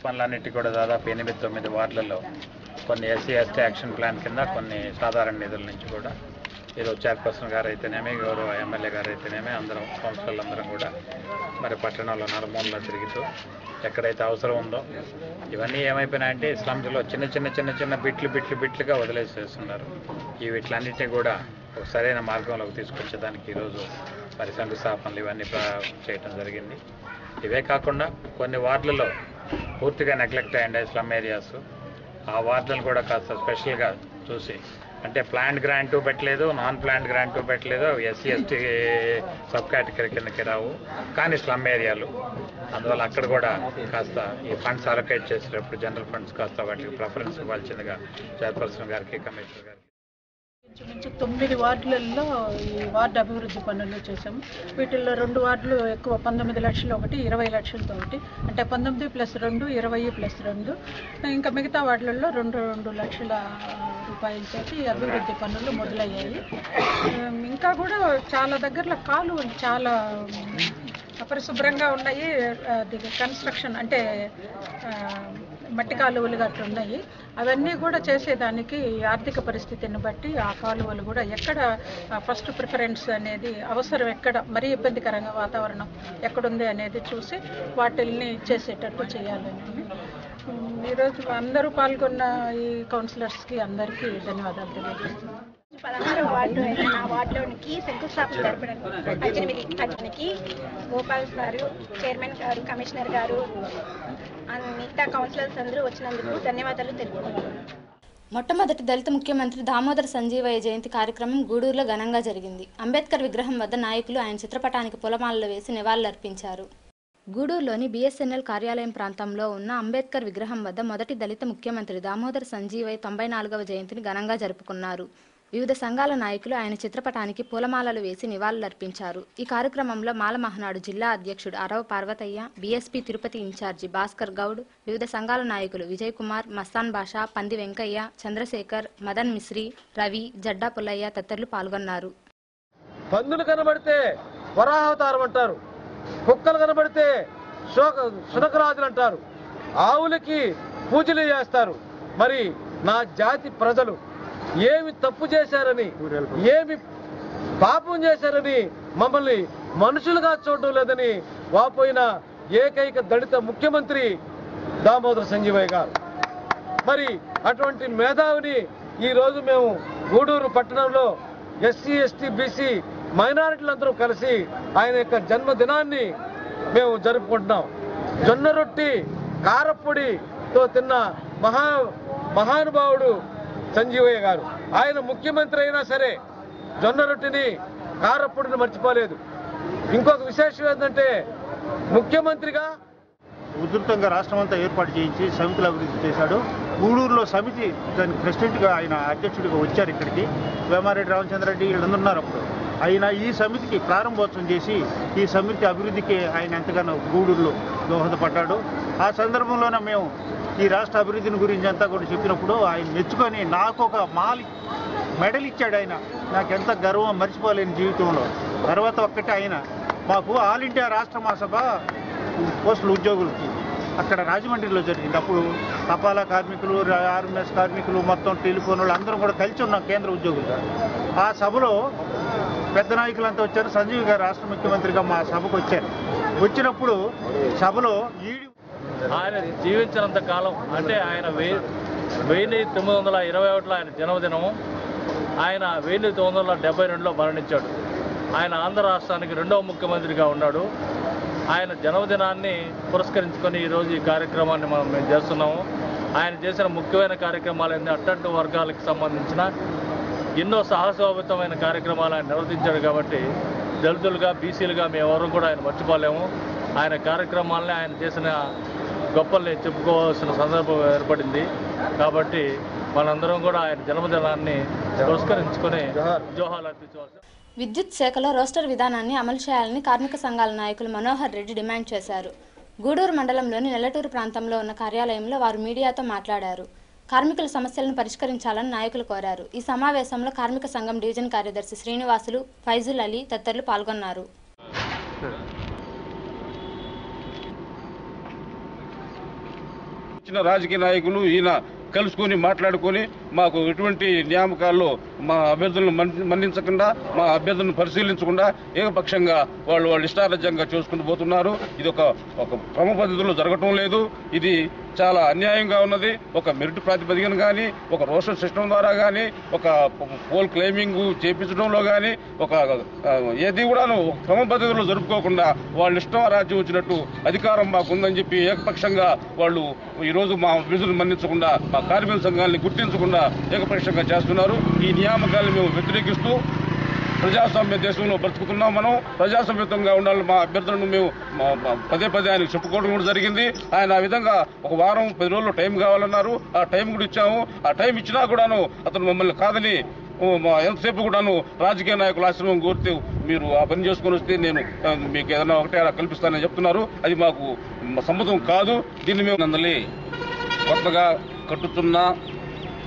పనులన్నిటి కూడా దాదాపు 8-9 వార్డులలో కొన్ని ఎస్సీ ఎస్టీ యాక్షన్ ప్లాన్ కింద కొన్ని సాధారణ నిధుల నుంచి కూడా ఈరోజు చైర్పర్సన్ గారు అయితేనేమి గౌరవ ఎమ్మెల్యే గారు అయితేనేమి అందరం కౌన్సిలర్లు అందరం కూడా మరి పట్టణంలో నలుమూలలో తిరుగుతూ ఎక్కడైతే అవసరం ఉందో ఇవన్నీ ఏమైపోయినాయంటే స్లమ్స్లో చిన్న బిట్లుగా వదిలేసేస్తున్నారు. ఈ వీటిలన్నింటినీ కూడా ఒక సరైన మార్గంలోకి తీసుకొచ్చేదానికి ఈరోజు మరి శంకుస్థాపనలు ఇవన్నీ చేయటం జరిగింది. ఇవే కాకుండా కొన్ని వార్డులలో పూర్తిగా నెగ్లెక్ట్ అయ్యండి స్లమ్ ఏరియాస్, ఆ వార్డులను కూడా కాస్త స్పెషల్గా చూసి అంటే ప్లాంట్ గ్రాంటు పెట్టలేదు, నాన్ ప్లాంట్ గ్రాంటు పెట్టలేదు, ఎస్సీ ఎస్టీ సబ్ కేటగిరీ కిందకి రావు కానీ స్లమ్ ఏరియాలు, అందువల్ల అక్కడ కూడా కాస్త ఈ ఫండ్స్ అలొకేట్ చేసేటప్పుడు జనరల్ ఫండ్స్ కాస్త వాటికి ప్రిఫరెన్స్ ఇవ్వాల్సిందిగా చైర్పర్సన్ గారికి కమిషనర్ గారికి. ఇంచుమించు 9 వార్డులలో ఈ వార్డు అభివృద్ధి పనులు చేసాము. వీటిల్లో 2 వార్డులు ఎక్కువ 19 లక్షలు ఒకటి, 20 లక్షలతో ఒకటి, అంటే 19 + 2 20 + 2. ఇంకా మిగతా వార్డులలో 2 లక్షల రూపాయలతోటి అభివృద్ధి పనులు మొదలయ్యాయి. ఇంకా కూడా చాలా దగ్గరలో కాలువలు చాలా అపరిశుభ్రంగా ఉన్నాయి. కన్స్ట్రక్షన్ అంటే మట్టి కాలువలు గట్రా ఉన్నాయి. అవన్నీ కూడా చేసేదానికి ఆర్థిక పరిస్థితిని బట్టి ఆ కాలువలు కూడా ఎక్కడ ఫస్ట్ ప్రిఫరెన్స్ అనేది అవసరం, ఎక్కడ మరీ ఇబ్బందికరంగా వాతావరణం ఎక్కడుంది అనేది చూసి వాటిల్ని చేసేటట్టు చేయాలని ఈరోజు అందరూ పాల్గొన్న ఈ కౌన్సిలర్స్కి అందరికీ ధన్యవాదాలు తెలియజేస్తున్నాను. 16వ వార్డు అయిన నా వార్డులోనికి శంకుస్థాపన జరపడానికి గోపాల్ గారు, చైర్మన్ గారు, కమిషనర్ గారు, మిగతా కౌన్సిలర్స్ అందరూ వచ్చినందుకు ధన్యవాదాలు తెలుపుకుంటున్నాను. మొట్టమొదటి దళిత ముఖ్యమంత్రి దామోదర సంజీవయ్య జయంతి కార్యక్రమం గూడూరులో ఘనంగా జరిగింది. అంబేద్కర్ విగ్రహం వద్ద నాయకులు ఆయన చిత్రపటానికి పూలమాలలు వేసి నివాళులర్పించారు. గూడూరులోని బిఎస్ఎన్ఎల్ కార్యాలయం ప్రాంతంలో ఉన్న అంబేద్కర్ విగ్రహం వద్ద మొదటి దళిత ముఖ్యమంత్రి దామోదర సంజీవయ్య 94వ జయంతిని ఘనంగా జరుపుకున్నారు. వివిధ సంఘాల నాయకులు ఆయన చిత్రపటానికి పూలమాలలు వేసి నివాళులర్పించారు. ఈ కార్యక్రమంలో మాల మహానాడు జిల్లా అధ్యక్షుడు అరవ పార్వతయ్య, బీఎస్పీ తిరుపతి ఇన్ఛార్జి భాస్కర్ గౌడ్, వివిధ సంఘాల నాయకులు విజయ్ కుమార్, మస్తాన్ బాషా, పంది వెంకయ్య, చంద్రశేఖర్, మదన్ మిశ్రీ, రవి, జడ్డా పుల్లయ్య తదితరులు పాల్గొన్నారు. పందులు కనబడితే వరాహవతారం అంటారు, కుక్కలు కనబడితే శునకరాజులు అంటారు, ఆవులకి పూజలు చేస్తారు. మరి నా జాతి ప్రజలు ఏమి తప్పు చేశారని, ఏమి పాపం చేశారని మమ్మల్ని మనుషులుగా చూడడం లేదని వాపోయిన ఏకైక దళిత ముఖ్యమంత్రి దామోదర సంజీవయ్య గారు. మరి అటువంటి మేధావిని ఈరోజు మేము గూడూరు పట్టణంలో ఎస్సీ ఎస్టీ బీసీ మైనారిటీలందరూ కలిసి ఆయన యొక్క జన్మదినాన్ని మేము జరుపుకుంటున్నాం. జొన్న రొట్టి కారప్పొడితో తిన్న మహానుభావుడు సంజీవయ్య గారు. ఆయన ముఖ్యమంత్రి అయినా సరే జొన్న రొట్టిని కారప్పొడిని మర్చిపోలేదు. ఇంకొక విశేషం ఏంటంటే ముఖ్యమంత్రిగా ఉధృతంగా రాష్ట్రం అంతా ఏర్పాటు చేయించి సమితులు అభివృద్ధి చేశాడు. గూడూరులో సమితి దానికి ప్రెసిడెంట్గా ఆయన అధ్యక్షుడిగా వచ్చారు. ఇక్కడికి వేమారెడ్డి రామచంద్రరెడ్డి వీళ్ళందరూ ఉన్నారు. అప్పుడు ఆయన ఈ సమితికి ప్రారంభోత్సవం చేసి ఈ సమితి అభివృద్ధికి ఆయన ఎంతగానో గూడూరులో దోహదపడ్డాడు. ఆ సందర్భంలోనే మేము ఈ రాష్ట్ర అభివృద్ధిని గురించి అంతా కూడా చెప్పినప్పుడు ఆయన మెచ్చుకొని నాకు ఒక మెడల్ ఇచ్చాడు. ఆయన నాకు ఎంత గర్వం మర్చిపోలేని జీవితంలో. తర్వాత ఒక్కటే ఆయన మాకు ఆల్ ఇండియా రాష్ట్ర మహాసభ పోస్టుల ఉద్యోగులకి అక్కడ రాజమండ్రిలో జరిగింది. అప్పుడు తపాలా కార్మికులు, ఆర్ఎంఎస్ కార్మికులు, మొత్తం టెలిఫోన్ వాళ్ళు అందరం కూడా కలిసి ఉన్నాం కేంద్ర ఉద్యోగులుగా. ఆ సభలో పెద్ద నాయకులంతా వచ్చారు. సంజీవ్ గారు రాష్ట్ర ముఖ్యమంత్రిగా మా సభకు వచ్చారు. వచ్చినప్పుడు సభలో ఆయన జీవించినంత కాలం అంటే ఆయన 1921 ఆయన జన్మదినము, ఆయన 1972లో మరణించాడు. ఆయన ఆంధ్ర రాష్ట్రానికి 2వ ముఖ్యమంత్రిగా ఉన్నాడు. ఆయన జన్మదినాన్ని పురస్కరించుకొని ఈరోజు ఈ కార్యక్రమాన్ని మేము చేస్తున్నాము. ఆయన చేసిన ముఖ్యమైన కార్యక్రమాలన్నీ అట్టడుగు వర్గాలకు సంబంధించిన ఎన్నో సాహసోపేతమైన కార్యక్రమాలు ఆయన నిర్వర్తించాడు. కాబట్టి దళితులుగా బీసీలుగా మేమెవరూ కూడా ఆయన మర్చిపోలేము. ఆయన కార్యక్రమాలని ఆయన చేసిన గొప్పల్ని చెప్పుకోవాల్సిన సందర్భం ఏర్పడింది. కాబట్టి మనందరం కూడా ఆయన జన్మదినాన్ని పురస్కరించుకొని జోహాలు అర్పించవలసి. విద్యుత్ శాఖలో రోస్టర్ విధానాన్ని అమలు చేయాలని కార్మిక సంఘాల నాయకులు మనోహర్ రెడ్డి డిమాండ్ చేశారు. గూడూరు మండలంలోని నెల్లటూరు ప్రాంతంలో ఉన్న కార్యాలయంలో వారు మీడియాతో మాట్లాడారు. కార్మికుల సమస్యలను పరిష్కరించాలని నాయకులు కోరారు. ఈ సమావేశంలో కార్మిక సంఘం డివిజన్ కార్యదర్శి శ్రీనివాసులు, ఫైజుల్ అలీ తదితరులు పాల్గొన్నారు. రాజకీయ నాయకులు ఈయన కలుసుకొని మాట్లాడుకొని మాకు ఎటువంటి నియామకాల్లో మా అభ్యర్థులను మన్నించకుండా మా అభ్యర్థులను పరిశీలించకుండా ఏకపక్షంగా వాళ్ళు ఇష్టారాజ్యంగా చూసుకుంటూ పోతున్నారు. ఇది ఒక క్రమ పద్ధతిలో జరగటం లేదు. ఇది చాలా అన్యాయంగా ఉన్నది. ఒక మెరిట్ ప్రాతిపదికన కానీ, ఒక రోస్టర్ సిస్టమ్ ద్వారా కానీ, ఒక పోల్ క్లెయిమింగ్ చేపించడంలో కానీ, ఒక ఏది కూడాను క్రమ పద్ధతిలో జరుపుకోకుండా వాళ్ళు ఇష్టం రాజ్యం వచ్చినట్టు అధికారం మాకుందని చెప్పి ఏకపక్షంగా వాళ్ళు ఈరోజు మా అభ్యర్థులను మన్నించకుండా, మా కార్మిక సంఘాలని గుర్తించకుండా ఏకపక్షంగా చేస్తున్నారు. ఈ నియామకాలను మేము వ్యతిరేకిస్తూ ప్రజాస్వామ్య దేశంలో బ్రతుకుతున్నాం. మనం ప్రజాస్వామ్యంగా ఉండాలి. మా అభ్యర్థులను మేము పదే ఆయనకు చెప్పుకోవడం కూడా జరిగింది. ఆయన ఆ విధంగా ఒక వారం 10 రోజులు టైం కావాలన్నారు. ఆ టైం కూడా ఇచ్చాము. ఆ టైం ఇచ్చినా కూడాను అతను మమ్మల్ని కాదని ఎంతసేపు కూడాను రాజకీయ నాయకుల ఆశ్రమం కోరితే మీరు ఆ పని చేసుకొని వస్తే నేను మీకు ఏదైనా ఒకటే కల్పిస్తానని చెప్తున్నారు. అది మాకు సమ్మతం కాదు. దీన్ని మేము నందలి కొత్తగా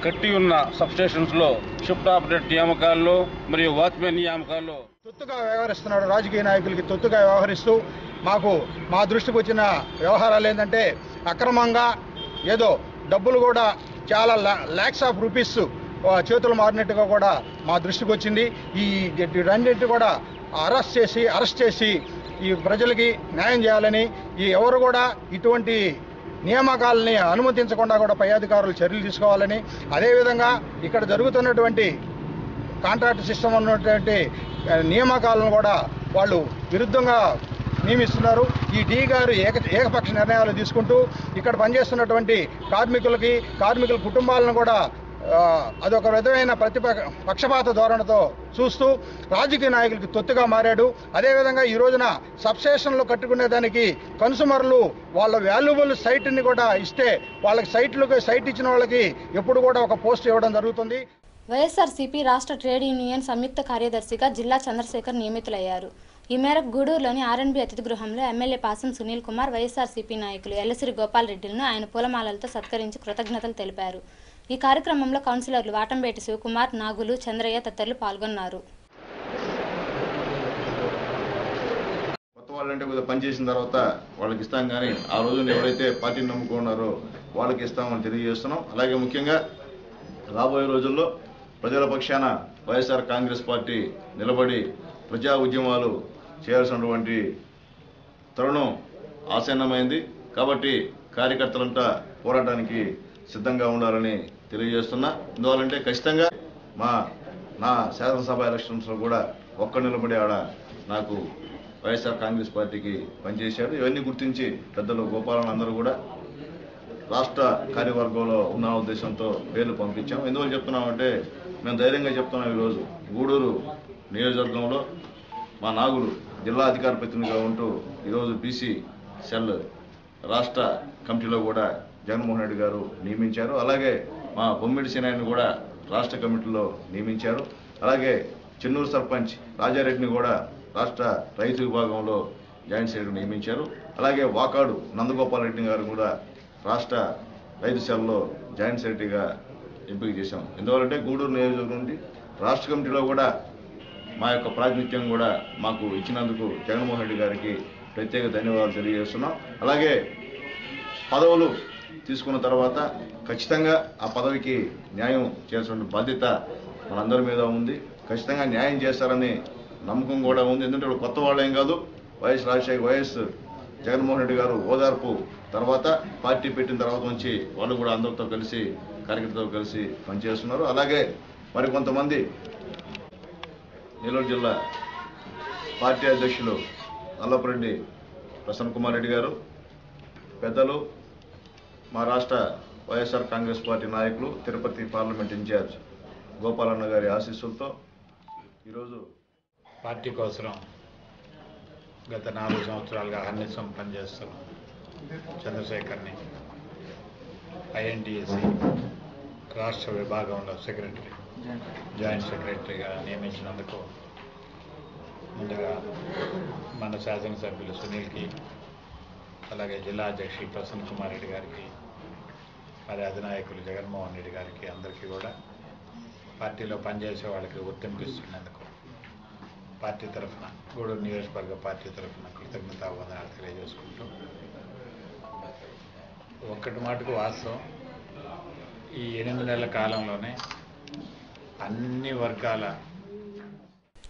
కట్టి ఉన్న సబ్స్టేషన్స్ లో షిఫ్ట్ ఆపరేట్ నియామకాల్లో మరియు వాచ్మెన్ నియామకాల్లో తొత్తుగా వ్యవహరిస్తున్నాడు. రాజకీయ నాయకులకి తొత్తుగా వ్యవహరిస్తూ మా దృష్టికి వచ్చిన వ్యవహారాలు ఏంటంటే అక్రమంగా ఏదో డబ్బులు కూడా చాలా లాక్స్ ఆఫ్ రూపీస్ చేతులు మారినట్టుగా కూడా మా దృష్టికి వచ్చింది. ఈ రెండింటి కూడా అరెస్ట్ చేసి ఈ ప్రజలకి న్యాయం చేయాలని, ఎవరు కూడా ఇటువంటి నియామకాలని అనుమతించకుండా కూడా పై అధికారులు చర్యలు తీసుకోవాలని, అదేవిధంగా ఇక్కడ జరుగుతున్నటువంటి కాంట్రాక్ట్ సిస్టమ్ ఉన్నటువంటి నియామకాలను కూడా వాళ్ళు విరుద్ధంగా నియమిస్తున్నారు. ఈ డి గారు ఏకపక్ష నిర్ణయాలు తీసుకుంటూ ఇక్కడ పనిచేస్తున్నటువంటి కార్మికుల కుటుంబాలను కూడా అదొక విధమైన పక్షపాత ధోరణితో చూస్తూ రాజకీయ నాయకులకి తొత్తుగా మారాడు. అదేవిధంగా ఈ రోజున సబ్స్టేషన్లో కట్టుకునేదానికి కన్సూమర్లు వాళ్ళ వాల్యుబుల్ సైట్ని కూడా ఇస్తే వాళ్ళకి సైట్ ఇచ్చిన వాళ్ళకి ఎప్పుడు కూడా ఒక పోస్ట్ ఇవ్వడం జరుగుతుంది. వైఎస్ఆర్సీపీ రాష్ట్ర ట్రేడ్ యూనియన్ సంయుక్త కార్యదర్శిగా జిల్లా చంద్రశేఖర్ నియమితులయ్యారు. ఈ మేరకు గూడూరులోని ఆర్ఎన్బి అతిథి గృహంలో ఎమ్మెల్యే పాసం సునీల్ కుమార్, వైఎస్ఆర్సీపీ నాయకులు ఎల్లసిరి గోపాల్ రెడ్డిలను ఆయన పూలమాలలతో సత్కరించి కృతజ్ఞతలు తెలిపారు. ఈ కార్యక్రమంలో కౌన్సిలర్లు వాటంబేటి శివకుమార్, నాగులు, చంద్రయ్య తదితరులు పాల్గొన్నారు. కొత్త వాళ్ళంటే కొద్దిగా పనిచేసిన తర్వాత వాళ్ళకి ఇస్తాం, కానీ ఆ రోజున ఎవరైతే పార్టీని నమ్ముకున్నారో వాళ్ళకి ఇస్తామని తెలియజేస్తున్నాం. అలాగే ముఖ్యంగా రాబోయే రోజుల్లో ప్రజల పక్షాన వైఎస్ఆర్ కాంగ్రెస్ పార్టీ నిలబడి ప్రజా ఉద్యమాలు చేయాల్సినటువంటి తరుణం ఆసన్నమైంది. కాబట్టి కార్యకర్తలంతా పోరాటానికి సిద్ధంగా ఉండాలని తెలియజేస్తున్నా. ఎందువల్లంటే ఖచ్చితంగా నా శాసనసభ ఎలక్షన్స్లో కూడా నిలబడి నాకు వైఎస్ఆర్ కాంగ్రెస్ పార్టీకి పనిచేశాడు. ఇవన్నీ గుర్తించి పెద్దలు గోపాలన్ అందరూ కూడా రాష్ట్ర కార్యవర్గంలో ఉన్న ఉద్దేశంతో పేర్లు పంపించాం. ఎందువల్ల చెప్తున్నామంటే మేము ధైర్యంగా చెప్తున్నాం. ఈరోజు గూడూరు నియోజకవర్గంలో మా నాగులు జిల్లా అధికార ప్రతినిధిగా ఉంటూ ఈరోజు బీసీ సెల్ రాష్ట్ర కమిటీలో కూడా జగన్మోహన్ రెడ్డి గారు నియమించారు. అలాగే మా బొమ్మిడి సినాయిని కూడా రాష్ట్ర కమిటీలో నియమించారు. అలాగే చెన్నూరు సర్పంచ్ రాజారెడ్డిని కూడా రాష్ట్ర రైతు విభాగంలో జాయింట్ సెక్రటరీ నియమించారు. అలాగే వాకాడు నందగోపాల్ రెడ్డి గారు కూడా రాష్ట్ర రైతు సెల్లో జాయింట్ సెక్రటరీగా ఎంపిక చేశాం. ఎందువల్లంటే గూడూరు నియోజకవర్గం నుండి రాష్ట్ర కమిటీలో కూడా మా యొక్క ప్రాతినిధ్యం కూడా మాకు ఇచ్చినందుకు జగన్మోహన్ రెడ్డి గారికి ప్రత్యేక ధన్యవాదాలు తెలియజేస్తున్నాం. అలాగే పదవులు తీసుకున్న తర్వాత ఖచ్చితంగా ఆ పదవికి న్యాయం చేయాల్సిన బాధ్యత మనందరి మీద ఉంది. ఖచ్చితంగా న్యాయం చేస్తారని నమ్మకం కూడా ఉంది. ఎందుకంటే కొత్త వాళ్ళు ఏం కాదు. వైఎస్ జగన్మోహన్ రెడ్డి గారు ఓదార్పు తర్వాత పార్టీ పెట్టిన తర్వాత నుంచి వాళ్ళు కూడా అందరితో కలిసి కార్యకర్తలతో కలిసి పనిచేస్తున్నారు. అలాగే మరికొంతమంది నెల్లూరు జిల్లా పార్టీ అధ్యక్షులు అల్లపరెడ్డి ప్రసన్న కుమార్ రెడ్డి గారు, పెద్దలు మా రాష్ట్ర వైఎస్ఆర్ కాంగ్రెస్ పార్టీ నాయకులు, తిరుపతి పార్లమెంట్ ఇన్ఛార్జ్ గోపాలన్న గారి ఆశీస్సులతో ఈరోజు పార్టీ కోసం గత 4 సంవత్సరాలుగా అహర్నిశం పనిచేస్తున్న చంద్రశేఖర్ని INTSC రాష్ట్ర విభాగంలో జాయింట్ సెక్రటరీగా నియమించినందుకు ముందుగా మన శాసనసభ్యులు సునీల్కి, అలాగే జిల్లా అధ్యక్షులు ప్రసన్న కుమార్ రెడ్డి గారికి, మరి అధినాయకులు జగన్మోహన్ రెడ్డి గారికి అందరికీ కూడా పార్టీలో పనిచేసే వాళ్ళకి గుర్తింపిస్తున్నందుకు పార్టీ తరఫున, గూడూరు నియోజకవర్గ పార్టీ తరఫున కృతజ్ఞతావందనాలు తెలియజేసుకుంటూ, ఒక్కటి మాటకు వాస్తవం, ఈ 8 నెలల కాలంలోనే అన్ని వర్గాల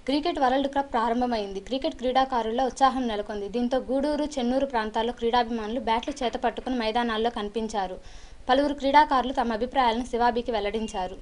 క్రికెట్ వరల్డ్ కప్ ప్రారంభమైంది. క్రికెట్ క్రీడాకారుల్లో ఉత్సాహం నెలకొంది. దీంతో గూడూరు, చెన్నూరు ప్రాంతాల్లో క్రీడాభిమానులు బ్యాట్లు చేత పట్టుకుని మైదానాల్లో కనిపించారు. పలువురు క్రీడాకారులు తమ అభిప్రాయాలను శివాబీకి వెల్లడించారు.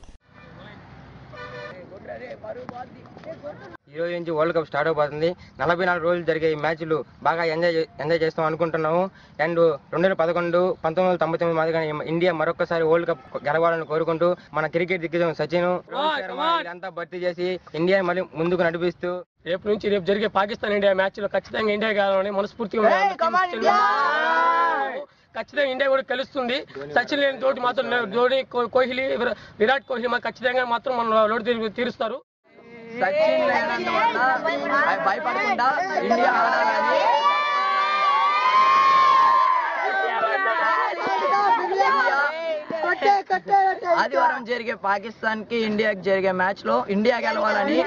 ఈ రోజు నుంచి వరల్డ్ కప్ స్టార్ట్ అయిపోతుంది. 44 రోజులు జరిగే ఈ మ్యాచ్లు బాగా ఎంజాయ్ చేస్తాం అనుకుంటున్నాము. అండ్ 2011, 1999 మాదిరిగా ఇండియా మరొకసారి వరల్డ్ కప్ గెలవాలని కోరుకుంటూ మన క్రికెట్ దిగ్గజం సచిన్, రోహిత్ శర్మ ఇదంతా భర్తీ చేసి ఇండియా మళ్ళీ ముందుకు నడిపిస్తూ రేపు నుంచి రేపు జరిగే పాకిస్తాన్ ఇండియా మ్యాచ్ లో ఖచ్చితంగా ఇండియా గెలవాలని మనస్ఫూర్తిగా ఖచ్చితంగా ఇండియా కూడా గెలుస్తుంది. సచిన్ లేని తోటి మాత్రం ధోని, కోహ్లీ, విరాట్ కోహ్లీ ఖచ్చితంగా మాత్రం మన లోటు తీరుస్తారు. సచిన్ లేనందువల్ల భయపడకుండా ఇండియా ఆడాలని ఆదివారం జరిగే పాకిస్తాన్ కి ఇండియాకి జరిగే మ్యాచ్ లో ఇండియా గెలవాలని.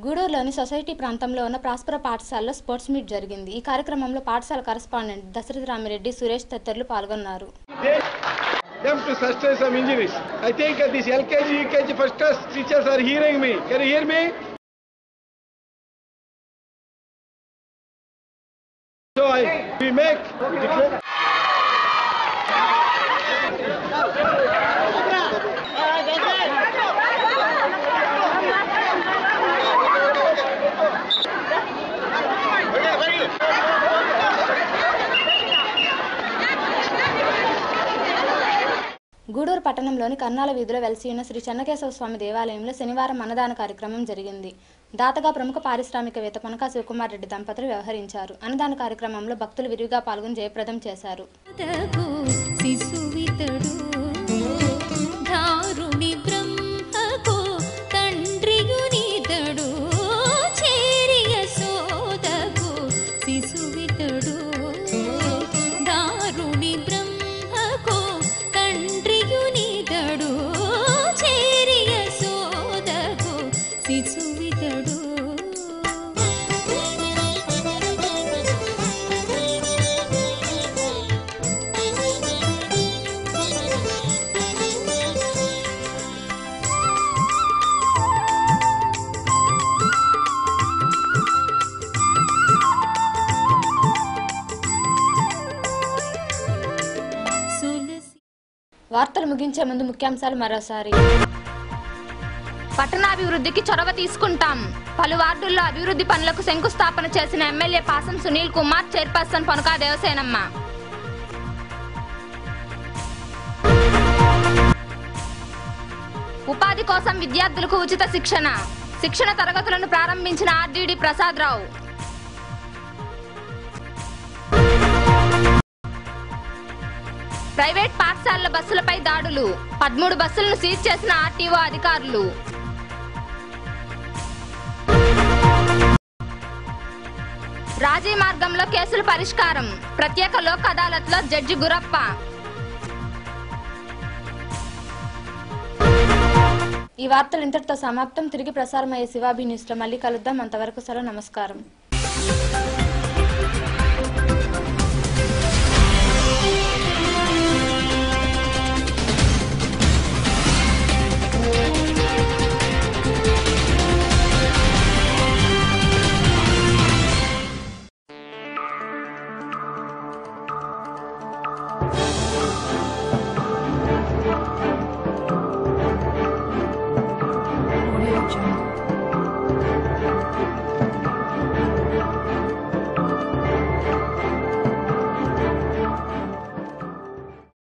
గూడూరులోని సొసైటీ ప్రాంతంలో ఉన్న ప్రాస్పర పాఠశాలలో స్పోర్ట్స్ మీట్ జరిగింది. ఈ కార్యక్రమంలో పాఠశాల కరెస్పాండెంట్ దశరథ రామిరెడ్డి, సురేష్ తదితరులు పాల్గొన్నారు. Them to sustain some injuries. I think these LKG, UKG first class teachers are hearing me. Can you hear me? So we make declare. Gudur పట్టణంలోని కర్నాల వీధిలో వెలిసి ఉన్న శ్రీ చెన్నకేశవ స్వామి దేవాలయంలో శనివారం అన్నదాన కార్యక్రమం జరిగింది. దాతగా ప్రముఖ పారిశ్రామికవేత్త పనకా శివకుమార్ రెడ్డి దంపతులు వ్యవహరించారు. అన్నదాన కార్యక్రమంలో భక్తులు విరివిగా పాల్గొని జయప్రదం చేశారు. వార్తలు ముగించే ముందు ముఖ్యాంశాలు మరోసారి. పట్టణాభివృద్ధికి చొరవ తీసుకుంటాం. పలు వార్డుల్లో అభివృద్ధి పనులకు శంకుస్థాపన చేసిన ఎమ్మెల్యే పాసం సునీల్ కుమార్, చైర్పర్సన్ పనకా దేవసేనమ్మ. ఉపాధి కోసం విద్యార్థులకు ఉచిత శిక్షణ తరగతులను ప్రారంభించిన ఆర్డీడీ ప్రసాద్ రావు. ప్రైవేట్ పాఠశాలల బస్సులపై దాడులు, 13 బస్సులను సీజ్ చేసిన ఆర్టీఓ అధికారులు. రాజీ మార్గంలో కేసుల పరిష్కారం, ప్రత్యేక లోక్ అదాలత్లో జడ్జి గురప్ప. ఈ వార్తలు ఇంతటితో సమాప్తం. తిరిగి ప్రసారమయ్యే శివాబీ న్యూస్లో మళ్ళీ కలుద్దాం. అంతవరకు సెలవు. నమస్కారం.